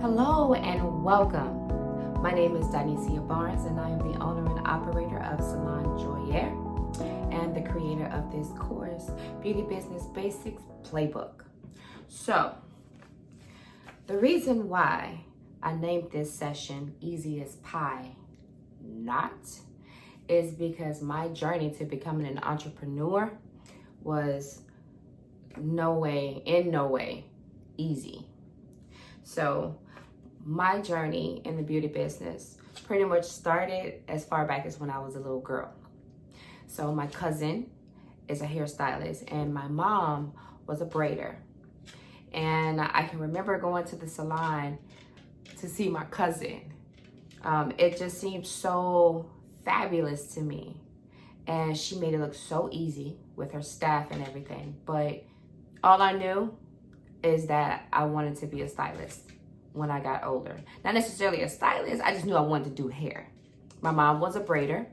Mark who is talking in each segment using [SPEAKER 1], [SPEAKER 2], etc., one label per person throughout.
[SPEAKER 1] Hello and welcome. My name is Dyniecia Barnes and I am the owner and operator of Salon Joyer and the creator of this course, Beauty Business Basics Playbook. So, the reason why I named this session Easy as Pie Not is because my journey to becoming an entrepreneur was in no way easy. So my journey in the beauty business pretty much started as far back as when I was a little girl. So my cousin is a hairstylist and my mom was a braider. And I can remember going to the salon to see my cousin. It just seemed so fabulous to me. And she made it look so easy with her staff and everything. But all I knew is that I wanted to be a stylist when I got older. Not necessarily a stylist, I just knew I wanted to do hair. My mom was a braider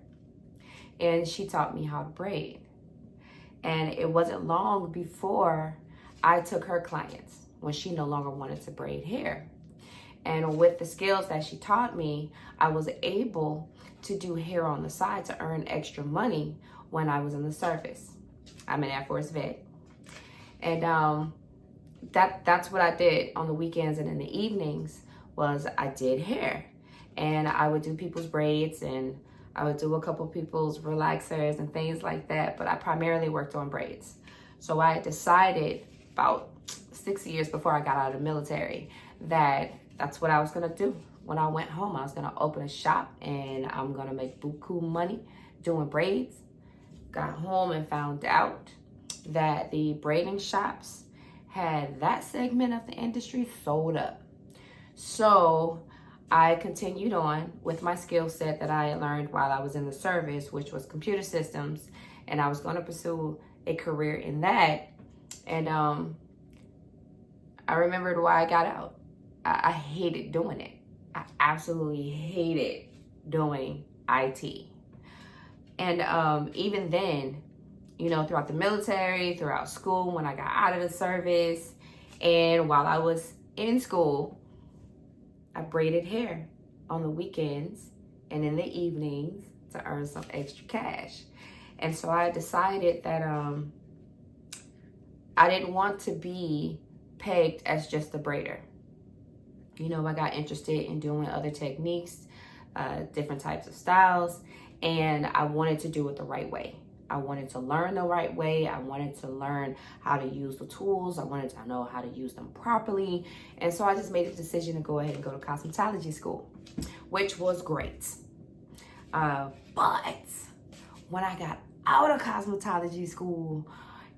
[SPEAKER 1] and she taught me how to braid. And it wasn't long before I took her clients when she no longer wanted to braid hair. And with the skills that she taught me, I was able to do hair on the side to earn extra money when I was in the service. I'm an Air Force vet. And that's what I did on the weekends and in the evenings was I did hair. And I would do people's braids and I would do a couple people's relaxers and things like that, but I primarily worked on braids. So I decided about 6 years before I got out of the military that that's what I was gonna do. When I went home, I was gonna open a shop and I'm gonna make buku money doing braids. Got home and found out that the braiding shops had that segment of the industry sold up. So I continued on with my skill set that I had learned while I was in the service, which was computer systems, and I was going to pursue a career in that. And I remembered why I got out. I hated doing it. I absolutely hated doing IT. And even then, you know, throughout the military, throughout school, when I got out of the service, and while I was in school, I braided hair on the weekends and in the evenings to earn some extra cash. And so I decided that I didn't want to be pegged as just a braider. You know, I got interested in doing other techniques, different types of styles, and I wanted to do it the right way. I wanted to learn the right way. I wanted to learn how to use the tools. I wanted to know how to use them properly. And so I just made a decision to go ahead and go to cosmetology school, which was great. But when I got out of cosmetology school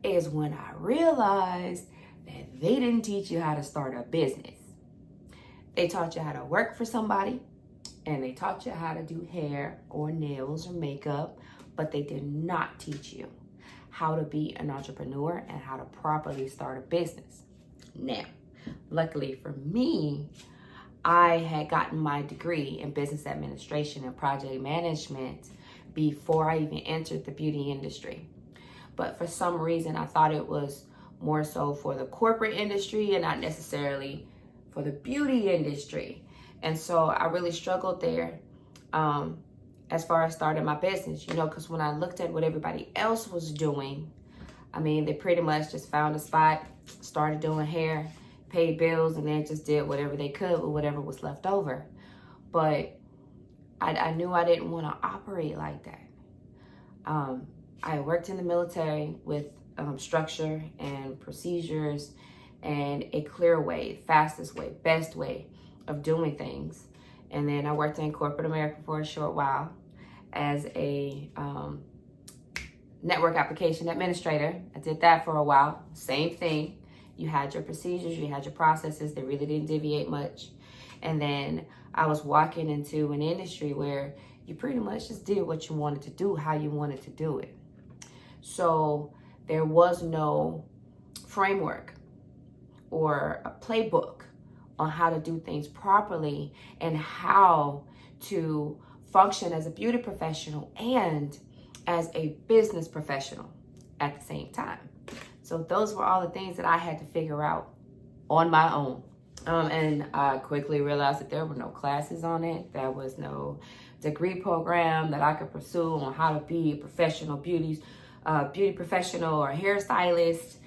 [SPEAKER 1] is when I realized that they didn't teach you how to start a business. They taught you how to work for somebody and they taught you how to do hair or nails or makeup, but they did not teach you how to be an entrepreneur and how to properly start a business. Now, luckily for me, I had gotten my degree in business administration and project management before I even entered the beauty industry. But for some reason, I thought it was more so for the corporate industry and not necessarily for the beauty industry. And so I really struggled there. As far as starting my business, you know, because when I looked at what everybody else was doing, I mean, they pretty much just found a spot, started doing hair, paid bills, and then just did whatever they could with whatever was left over. But I knew I didn't want to operate like that. I worked in the military with structure and procedures and a clear way, fastest way, best way of doing things. And then I worked in corporate America for a short while as a network application administrator. I did that for a while. Same thing. You had your procedures, you had your processes. They really didn't deviate much. And then I was walking into an industry where you pretty much just did what you wanted to do, how you wanted to do it. So there was no framework or a playbook on how to do things properly and how to function as a beauty professional and as a business professional at the same time. So those were all the things that I had to figure out on my own. And I quickly realized that there were no classes on it. There was no degree program that I could pursue on how to be a professional beauty professional or hairstylist.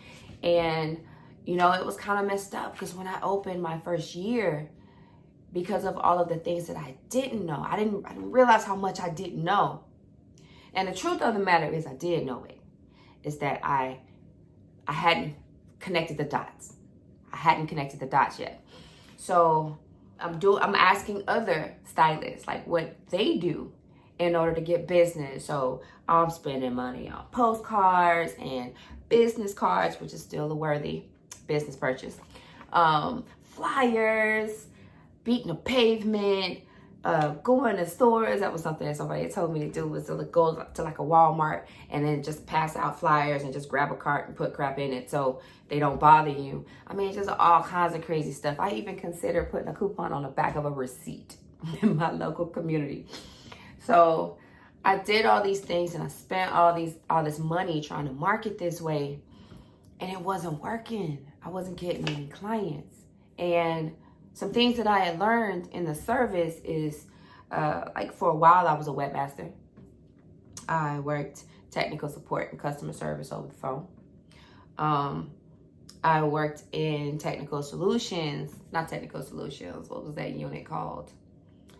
[SPEAKER 1] And, you know, it was kind of messed up because when I opened my first year, because of all of the things that I didn't know, I didn't realize how much I didn't know. And the truth of the matter is I did know it. Is that I hadn't connected the dots. I hadn't connected the dots yet. So I'm asking other stylists like what they do in order to get business. So I'm spending money on postcards and business cards, which is still a worthy business purchase. Flyers, beating the pavement, going to stores. That was something that somebody told me to do, was to go to like a Walmart and then just pass out flyers and just grab a cart and put crap in it so they don't bother you. I mean, just all kinds of crazy stuff. I even consider putting a coupon on the back of a receipt in my local community. So I did all these things and I spent all this money trying to market this way, and it wasn't working. I wasn't getting any clients. And some things that I had learned in the service is, like for a while I was a webmaster. I worked technical support and customer service over the phone. I worked in technical solutions, not technical solutions, what was that unit called?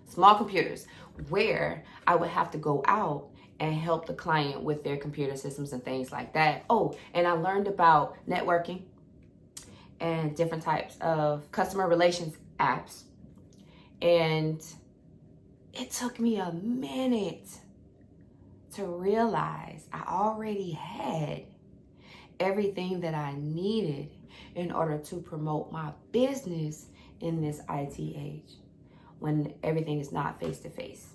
[SPEAKER 1] Small computers, where I would have to go out and help the client with their computer systems and things like that. Oh, and I learned about networking and different types of customer relations apps. And it took me a minute to realize I already had everything that I needed in order to promote my business in this IT age when everything is not face-to-face.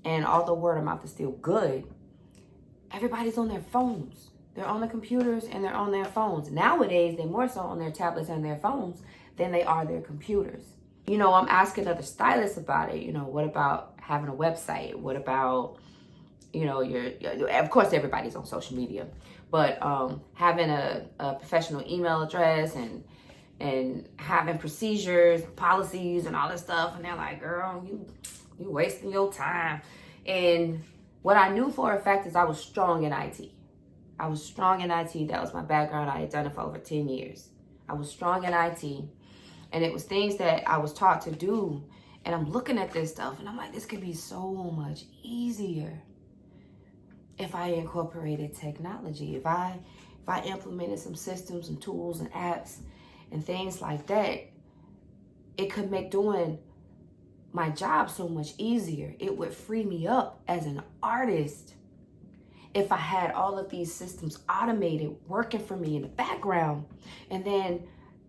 [SPEAKER 1] And although word of mouth is still good, everybody's on their phones. They're on the computers and they're on their phones. Nowadays, they're more so on their tablets and their phones than they are their computers. You know, I'm asking other stylists about it. You know, what about having a website? What about, you know, of course, everybody's on social media, but having a professional email address and having procedures, policies, and all this stuff. And they're like, girl, you wasting your time. And what I knew for a fact is I was strong in IT. I was strong in IT. That was my background. I had done it for over 10 years. I was strong in IT. And it was things that I was taught to do. And I'm looking at this stuff and I'm like, this could be so much easier if I incorporated technology, if I implemented some systems and tools and apps and things like that. It could make doing my job so much easier. It would free me up as an artist if I had all of these systems automated, working for me in the background. And then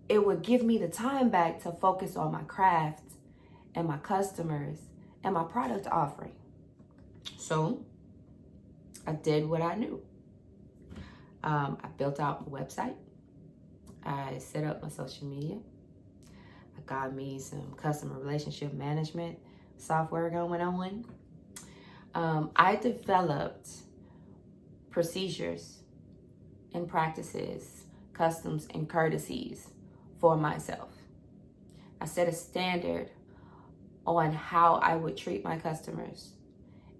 [SPEAKER 1] it would give me the time back to focus on my craft and my customers and my product offering. So I did what I knew. I built out my website. I set up my social media. I got me some customer relationship management software going on. I developed procedures and practices, customs and courtesies for myself. I set a standard on how I would treat my customers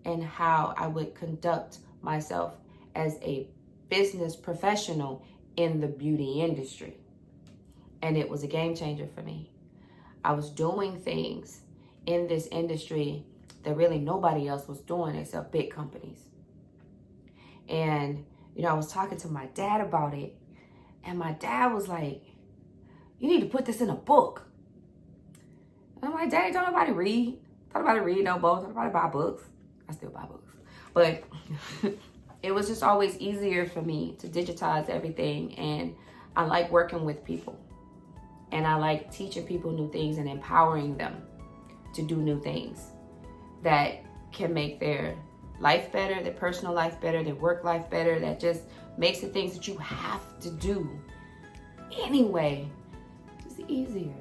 [SPEAKER 1] and how I would conduct myself as a business professional in the beauty industry. And it was a game changer for me. I was doing things in this industry that really nobody else was doing except big companies. And, you know, I was talking to my dad about it, and my dad was like, you need to put this in a book. And I'm like, Daddy, don't nobody read. Don't nobody read no books. Don't nobody buy books. I still buy books. But it was just always easier for me to digitize everything. And I like working with people. And I like teaching people new things and empowering them to do new things that can make their life better, their personal life better, their work life better, that just makes the things that you have to do anyway just easier,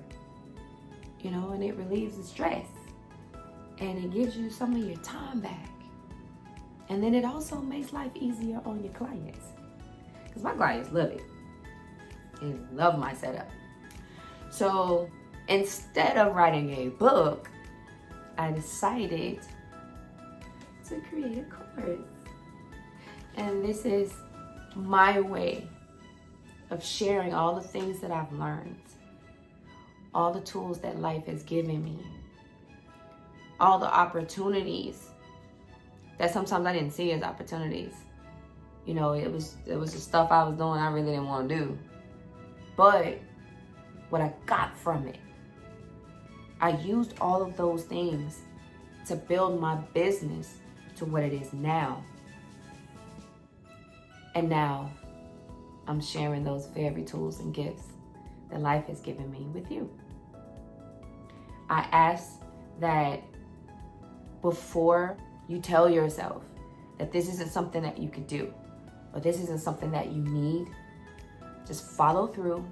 [SPEAKER 1] you know, and it relieves the stress and it gives you some of your time back. And then it also makes life easier on your clients, because my clients love it and love my setup. So instead of writing a book, I decided to create a course. And this is my way of sharing all the things that I've learned, all the tools that life has given me, all the opportunities that sometimes I didn't see as opportunities. You know, it was the stuff I was doing I really didn't want to do. But what I got from it, I used all of those things to build my business to what it is now. And now I'm sharing those very tools and gifts that life has given me with you. I ask that before you tell yourself that this isn't something that you could do, or this isn't something that you need, just follow through,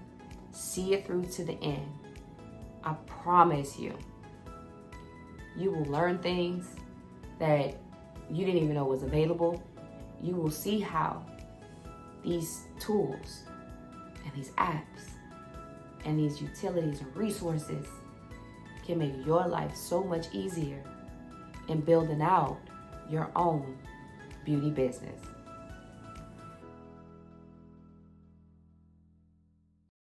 [SPEAKER 1] see it through to the end. I promise you, you will learn things that you didn't even know was available. You will see how these tools and these apps and these utilities and resources can make your life so much easier in building out your own beauty business.